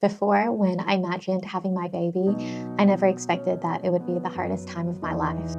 Before, when I imagined having my baby, I never expected that it would be the hardest time of my life.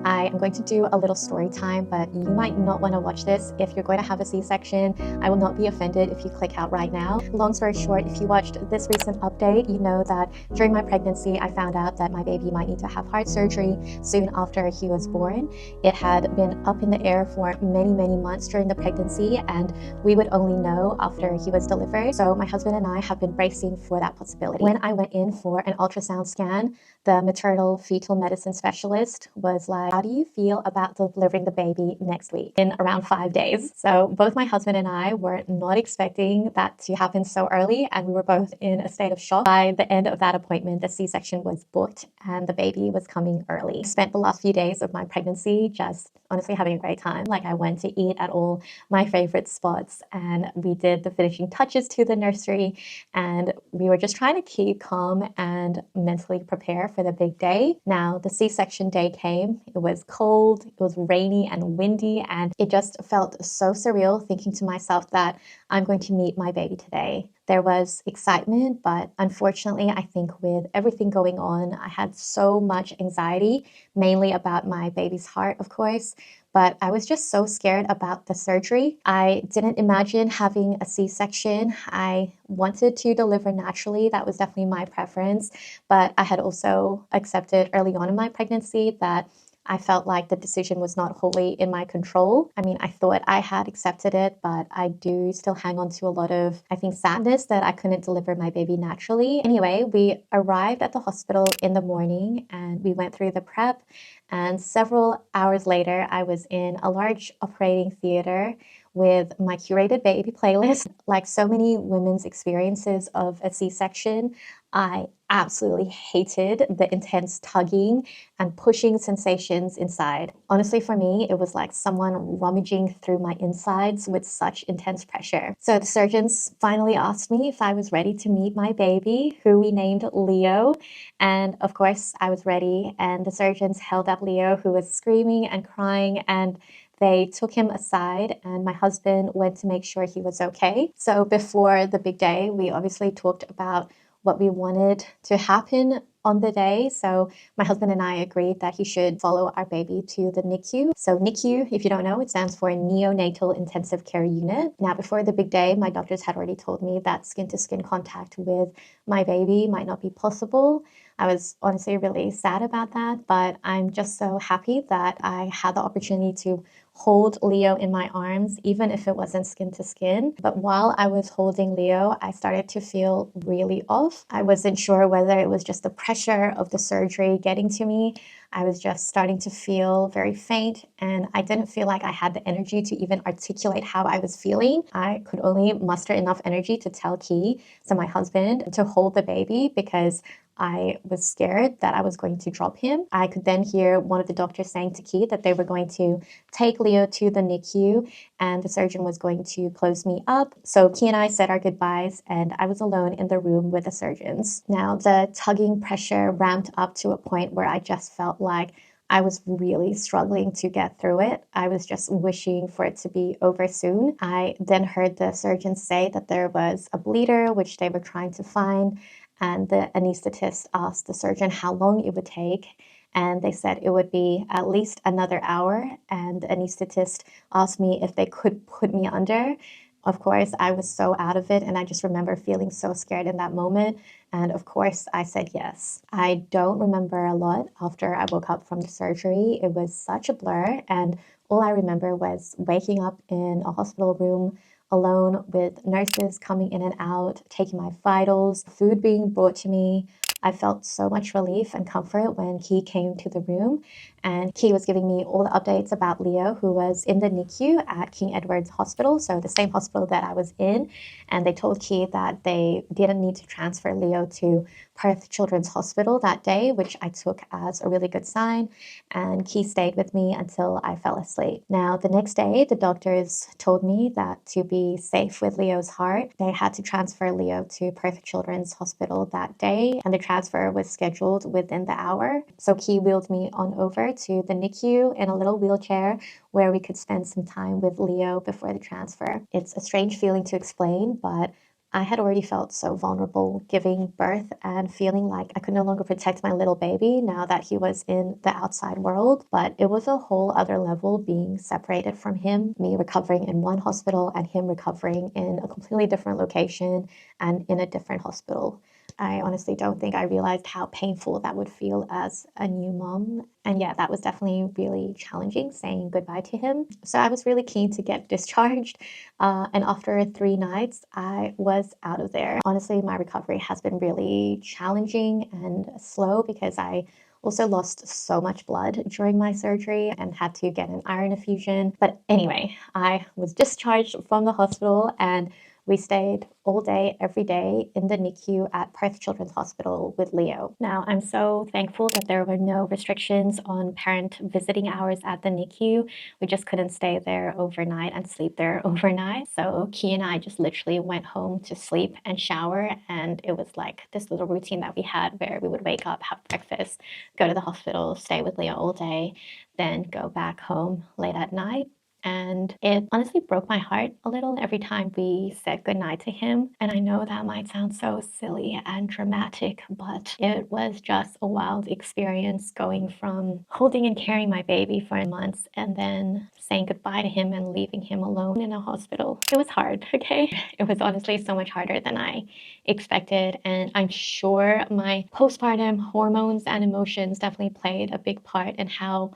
I am going to do a little story time, but you might not want to watch this if you're going to have a C-section. I will not be offended if you click out right now. Long story short, if you watched this recent update, you know that during my pregnancy, I found out that my baby might need to have heart surgery soon after he was born. It had been up in the air for many, many months during the pregnancy, and we would only know after he was delivered. So my husband and I have been bracing for that possibility. When I went in for an ultrasound scan, the maternal fetal medicine specialist was like, how do you feel about delivering the baby next week in around 5 days? So both my husband and I were not expecting that to happen so early, and we were both in a state of shock. By the end of that appointment, the C-section was booked and the baby was coming early. I spent the last few days of my pregnancy just honestly having a great time. Like, I went to eat at all my favorite spots, and we did the finishing touches to the nursery, and we were just trying to keep calm and mentally prepare for the big day. Now, the C-section day came. It was cold, it was rainy and windy, and it just felt so surreal thinking to myself that I'm going to meet my baby today. There was excitement, but unfortunately, I think with everything going on, I had so much anxiety, mainly about my baby's heart, of course. But I was just so scared about the surgery. I didn't imagine having a C-section. I wanted to deliver naturally. That was definitely my preference. But I had also accepted early on in my pregnancy that I felt like the decision was not wholly in my control. I mean, I thought I had accepted it, but I do still hang on to a lot of, I think, sadness that I couldn't deliver my baby naturally. Anyway, we arrived at the hospital in the morning and we went through the prep. And several hours later, I was in a large operating theater with my curated baby playlist. Like so many women's experiences of a C-section, I absolutely hated the intense tugging and pushing sensations inside. Honestly, for me, it was like someone rummaging through my insides with such intense pressure. So the surgeons finally asked me if I was ready to meet my baby, who we named Leo. And of course, I was ready. And the surgeons held up Leo, who was screaming and crying, and they took him aside, and my husband went to make sure he was okay. So before the big day, we obviously talked about what we wanted to happen on the day. So my husband and I agreed that he should follow our baby to the NICU. So NICU, if you don't know, it stands for Neonatal Intensive Care Unit. Now, before the big day, my doctors had already told me that skin-to-skin contact with my baby might not be possible. I was honestly really sad about that, but I'm just so happy that I had the opportunity to hold Leo in my arms, even if it wasn't skin to skin. But while I was holding Leo, I started to feel really off. I wasn't sure whether it was just the pressure of the surgery getting to me. I was just starting to feel very faint, and I didn't feel like I had the energy to even articulate how I was feeling. I could only muster enough energy to tell Key, so my husband, to hold the baby because I was scared that I was going to drop him. I could then hear one of the doctors saying to Key that they were going to take Leo to the NICU and the surgeon was going to close me up. So Key and I said our goodbyes, and I was alone in the room with the surgeons. Now, the tugging pressure ramped up to a point where I just felt like I was really struggling to get through it. I was just wishing for it to be over soon. I then heard the surgeon say that there was a bleeder, which they were trying to find. And the anesthetist asked the surgeon how long it would take. And they said it would be at least another hour. And the anesthetist asked me if they could put me under. Of course, I was so out of it, and I just remember feeling so scared in that moment. And of course, I said yes. I don't remember a lot after I woke up from the surgery. It was such a blur, and all I remember was waking up in a hospital room alone with nurses coming in and out, taking my vitals, food being brought to me. I felt so much relief and comfort when Key came to the room, and Key was giving me all the updates about Leo, who was in the NICU at King Edward's Hospital, so the same hospital that I was in. And they told Key that they didn't need to transfer Leo to Perth Children's Hospital that day, which I took as a really good sign. And Key stayed with me until I fell asleep. Now, the next day, the doctors told me that to be safe with Leo's heart, they had to transfer Leo to Perth Children's Hospital that day. And the transfer was scheduled within the hour. So he wheeled me on over to the NICU in a little wheelchair where we could spend some time with Leo before the transfer. It's a strange feeling to explain, but I had already felt so vulnerable giving birth and feeling like I could no longer protect my little baby now that he was in the outside world. But it was a whole other level being separated from him, me recovering in one hospital and him recovering in a completely different location and in a different hospital. I honestly don't think I realized how painful that would feel as a new mom. And yeah, that was definitely really challenging saying goodbye to him. So I was really keen to get discharged. And after 3 nights, I was out of there. Honestly, my recovery has been really challenging and slow because I also lost so much blood during my surgery and had to get an iron infusion. But anyway, I was discharged from the hospital and we stayed all day, every day in the NICU at Perth Children's Hospital with Leo. Now, I'm so thankful that there were no restrictions on parent visiting hours at the NICU. We just couldn't stay there overnight and sleep there overnight. So Key and I just literally went home to sleep and shower. And it was like this little routine that we had where we would wake up, have breakfast, go to the hospital, stay with Leo all day, then go back home late at night. And it honestly broke my heart a little every time we said goodnight to him. And I know that might sound so silly and dramatic, but it was just a wild experience going from holding and carrying my baby for months and then saying goodbye to him and leaving him alone in a hospital. It was hard, okay? It was honestly so much harder than I expected. And I'm sure my postpartum hormones and emotions definitely played a big part in how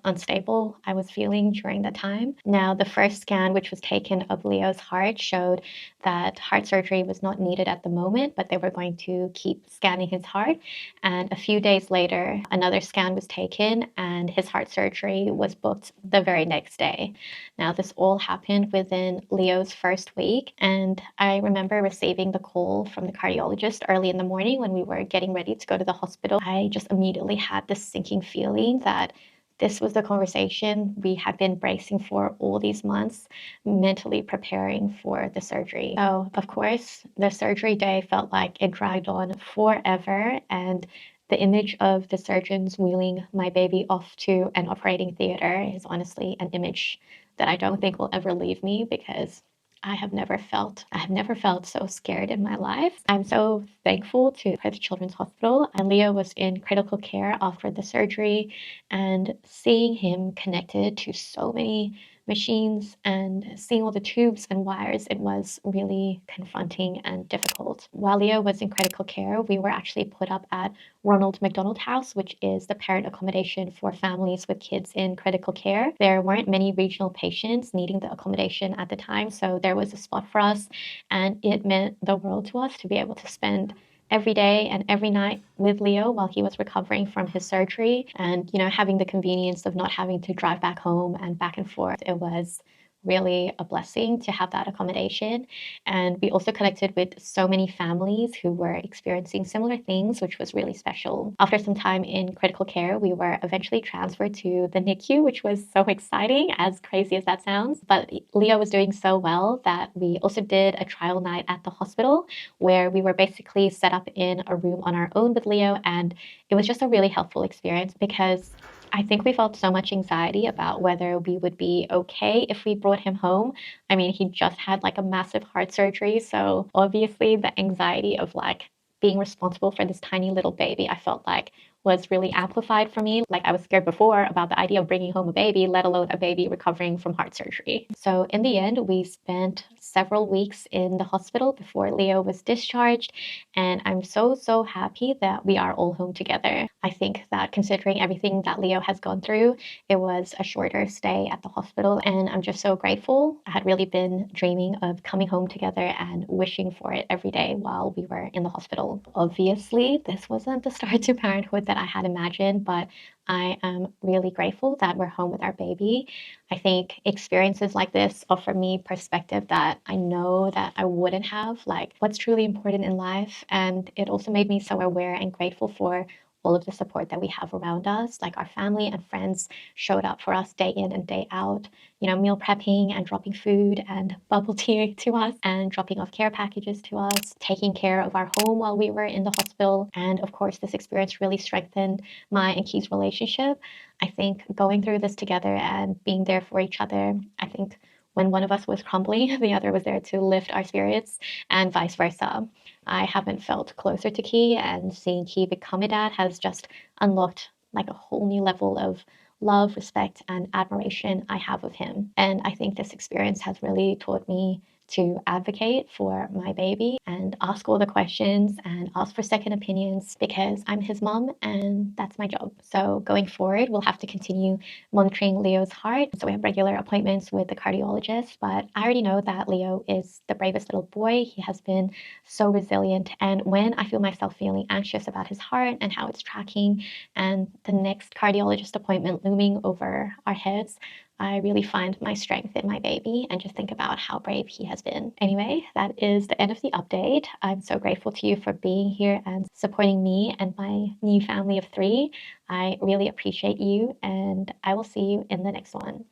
unstable I was feeling during that time. Now, the first scan, which was taken of Leo's heart, showed that heart surgery was not needed at the moment, but they were going to keep scanning his heart. And a few days later, another scan was taken and his heart surgery was booked the very next day. Now, this all happened within Leo's first week. And I remember receiving the call from the cardiologist early in the morning when we were getting ready to go to the hospital. I just immediately had this sinking feeling that this was the conversation we had been bracing for all these months, mentally preparing for the surgery. So, of course, the surgery day felt like it dragged on forever, and the image of the surgeons wheeling my baby off to an operating theater is honestly an image that I don't think will ever leave me because I have never felt so scared in my life. I'm so thankful to Perth Children's Hospital. And Leo was in critical care after the surgery, and seeing him connected to so many machines and seeing all the tubes and wires, it was really confronting and difficult. While Leo was in critical care, we were actually put up at Ronald McDonald House, which is the parent accommodation for families with kids in critical care. There weren't many regional patients needing the accommodation at the time, so there was a spot for us, and it meant the world to us to be able to spend every day and every night with Leo while he was recovering from his surgery. And, having the convenience of not having to drive back home and back and forth, it was really a blessing to have that accommodation. And we also connected with so many families who were experiencing similar things, which was really special. After some time in critical care, we were eventually transferred to the NICU, which was so exciting, as crazy as that sounds. But Leo was doing so well that we also did a trial night at the hospital where we were basically set up in a room on our own with Leo. And it was just a really helpful experience because I think we felt so much anxiety about whether we would be okay if we brought him home. I mean, he just had like a massive heart surgery. So obviously the anxiety of like being responsible for this tiny little baby, I felt like was really amplified for me. Like I was scared before about the idea of bringing home a baby, let alone a baby recovering from heart surgery. So in the end, we spent several weeks in the hospital before Leo was discharged. And I'm so, so happy that we are all home together. I think that considering everything that Leo has gone through, it was a shorter stay at the hospital. And I'm just so grateful. I had really been dreaming of coming home together and wishing for it every day while we were in the hospital. Obviously, this wasn't the start to parenthood that I had imagined, but I am really grateful that we're home with our baby. I think experiences like this offer me perspective that I know that I wouldn't have, like what's truly important in life. And it also made me so aware and grateful for all of the support that we have around us. Like our family and friends showed up for us day in and day out, you know, meal prepping and dropping food and bubble tea to us and dropping off care packages to us, taking care of our home while we were in the hospital. And of course, this experience really strengthened my and Key's relationship. I think going through this together and being there for each other, I think when one of us was crumbling, the other was there to lift our spirits, and vice versa. I haven't felt closer to Key, and seeing Key become a dad has just unlocked like a whole new level of love, respect, and admiration I have of him. And I think this experience has really taught me to advocate for my baby and ask all the questions and ask for second opinions because I'm his mom and that's my job. So going forward, we'll have to continue monitoring Leo's heart. So we have regular appointments with the cardiologist, but I already know that Leo is the bravest little boy. He has been so resilient. And when I feel myself feeling anxious about his heart and how it's tracking and the next cardiologist appointment looming over our heads, I really find my strength in my baby and just think about how brave he has been. Anyway, that is the end of the update. I'm so grateful to you for being here and supporting me and my new family of 3. I really appreciate you, and I will see you in the next one.